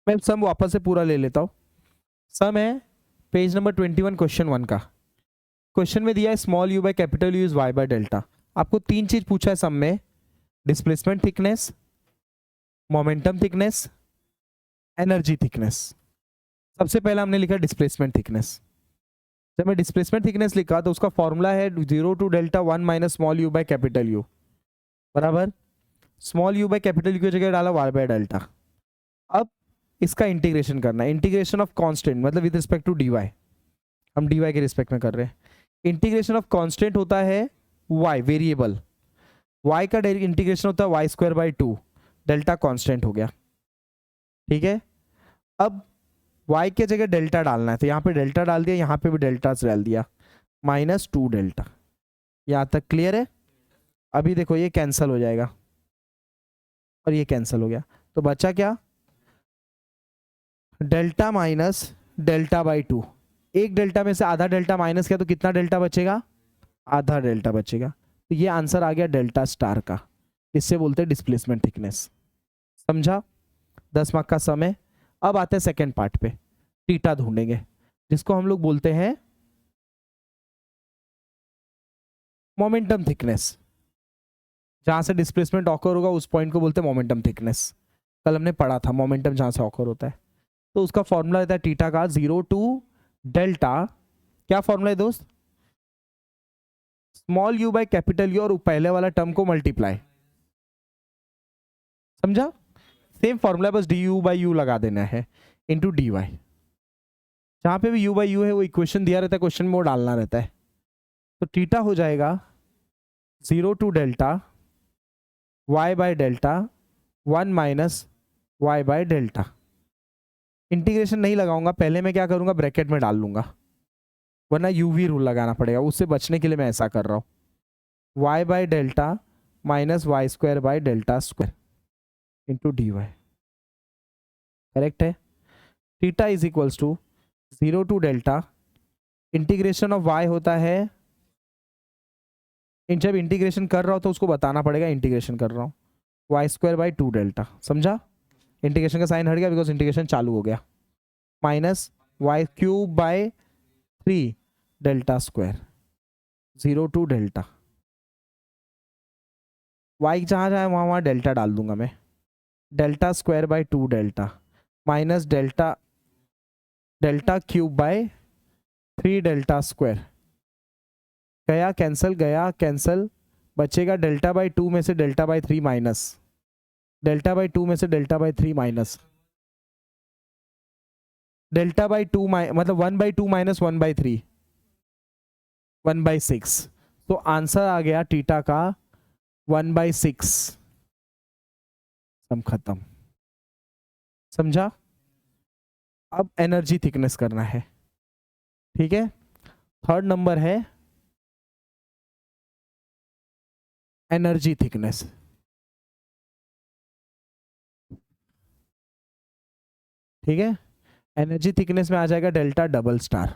मैं सम वापस से पूरा ले लेता हूँ। सम है पेज नंबर 21 क्वेश्चन 1 का। क्वेश्चन में दिया है small u by capital U is y by delta. आपको तीन चीज पूछा है सम में, displacement thickness, momentum thickness, energy thickness. सबसे पहला हमने लिखा डिस्प्लेसमेंट थिकनेस। जब मैं डिस्प्लेसमेंट थिकनेस लिखा तो उसका फॉर्मूला है 0 to delta 1 minus small u by capital u बराबर small u by capital u की जगह डाला वाई बाय डेल्टा। अब इसका इंटीग्रेशन करना है, इंटीग्रेशन ऑफ कांस्टेंट मतलब विद रिस्पेक्ट टू डीवाई, हम डीवाई के रिस्पेक्ट में कर रहे हैं। इंटीग्रेशन ऑफ कांस्टेंट होता है वाई वेरिएबल, वाई का इंटीग्रेशन होता है y square by 2, delta constant हो गया। ठीक है, अब y के जगह डेल्टा डालना है तो यहाँ पे डेल्टा डाल दिया, यहाँ पे भी डेल्टा डाल दिया, -2 डेल्टा। यहाँ तक क्लियर है? अभी देखो ये कैंसिल हो जाएगा और ये कैंसिल हो गया, तो बचा क्या, डेल्टा माइनस डेल्टा बाई 2। एक डेल्टा में से आधा डेल्टा माइनस किया तो कितना डेल्टा बचेगा, आधा डेल्टा बचेगा। तो ये आंसर आ गया डेल्टा स्टार का। इससे बोलते हैं डिस्प्लेसमेंट थिकनेस। समझा? 10 मार्क का समय। अब आते हैं सेकेंड पार्ट पे, थीटा ढूंढेंगे जिसको हम लोग बोलते हैं मोमेंटम थिकनेस। जहां से डिस्प्लेसमेंट ऑकर होगा उस पॉइंट को बोलते हैं मोमेंटम थिकनेस। कल हमने पढ़ा था मोमेंटम जहां से ऑकर होता है। तो उसका फॉर्मूला रहता है थीटा का 0 टू डेल्टा, क्या फॉर्मूला है दोस्त, small u by capital U और पहले वाला टर्म को मल्टीप्लाई। समझा? सेम फॉर्मूला, बस डी यू बाई यू लगा देना है इंटू डी वाई। जहां पे भी यू बाई यू है वो इक्वेशन दिया रहता है, क्वेश्चन में वो डालना रहता है। तो थीटा हो जाएगा 0 to delta y by delta 1 minus y by delta. Integration नहीं लगाऊंगा, पहले मैं क्या करूंगा, ब्रैकेट में डाल लूंगा, वरना यूवी रूल लगाना पड़ेगा। उससे बचने के लिए मैं ऐसा कर रहा हूं, y by delta minus y square by delta square into d y. Correct है? Theta is equals to 0 to delta, integration of y होता है, जब इंटीग्रेशन कर रहा हो तो उसको बताना पड़ेगा इंटीग्रेशन कर रहा हूँ, वाई स्क्वायर बाई 2 डेल्टा। समझा? इंटीग्रेशन का साइन हट गया बिकॉज इंटीग्रेशन चालू हो गया, minus y cube by 3 delta square 0 to delta. Y जहाँ जाए वहाँ वहाँ डेल्टा डाल दूंगा मैं, delta square by 2 delta minus delta delta cube by 3 delta square. गया कैंसल, गया कैंसल, बचेगा डेल्टा बाई 2 में से delta by 3 minus, delta by 2 में से delta by 3 minus, delta by 2 मतलब 1/2 माइनस 1/3, 1/6। तो आंसर आ गया थीटा का 1/6। सम खत्म। समझा? अब एनर्जी थिकनेस करना है। ठीक है, थर्ड नंबर है एनर्जी थिकनेस। ठीक है, एनर्जी थिकनेस में आ जाएगा delta double star.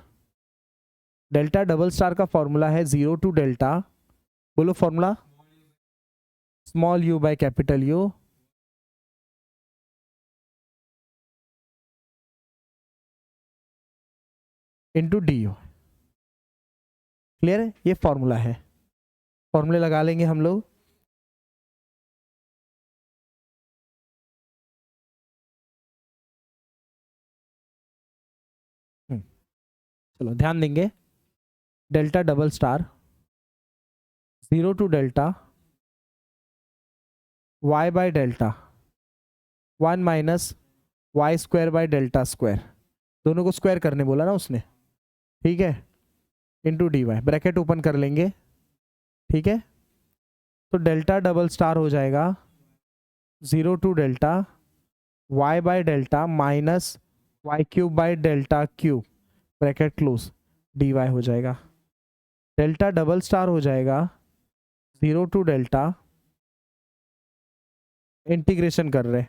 Delta double star का फॉर्मूला है 0 टू डेल्टा, बोलो formula, small u by capital U into d u. Clear है? ये फॉर्मूला है, फॉर्मूले लगा लेंगे हम लोग। चलो ध्यान देंगे, delta double star 0 to delta y by delta 1 minus y square by delta square, दोनों को स्क्वायर करने बोला ना उसने, ठीक है, into d y, bracket open कर लेंगे। ठीक है, तो डेल्टा डबल स्टार हो जाएगा 0 to delta y by delta minus y cube by delta cube, bracket close, d y हो जाएगा। डेल्टा डबल स्टार हो जाएगा 0 टू डेल्टा, इंटीग्रेशन कर रहे,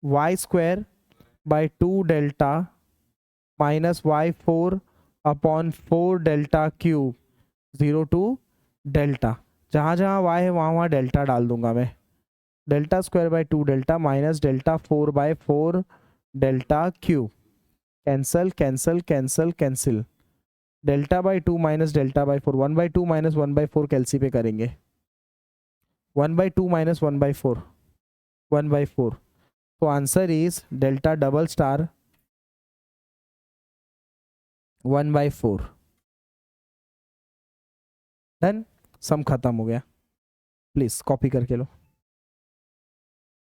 y square by 2 delta minus y 4 upon 4 delta cube 0 to delta. जहाँ जहाँ y है वहाँ वहाँ डेल्टा डाल दूंगा मैं, delta square by 2 delta minus delta 4/4 delta cube, cancel cancel cancel cancel, delta by 2 माइनस डेल्टा बाई 4, 1/2 माइनस 1/4 कैलसी पे करेंगे, 1/2 माइनस 1/4, 1/4, तो answer is delta double star 1/4। Done, sum खत्म हो गया, प्लीज कॉपी करके लो।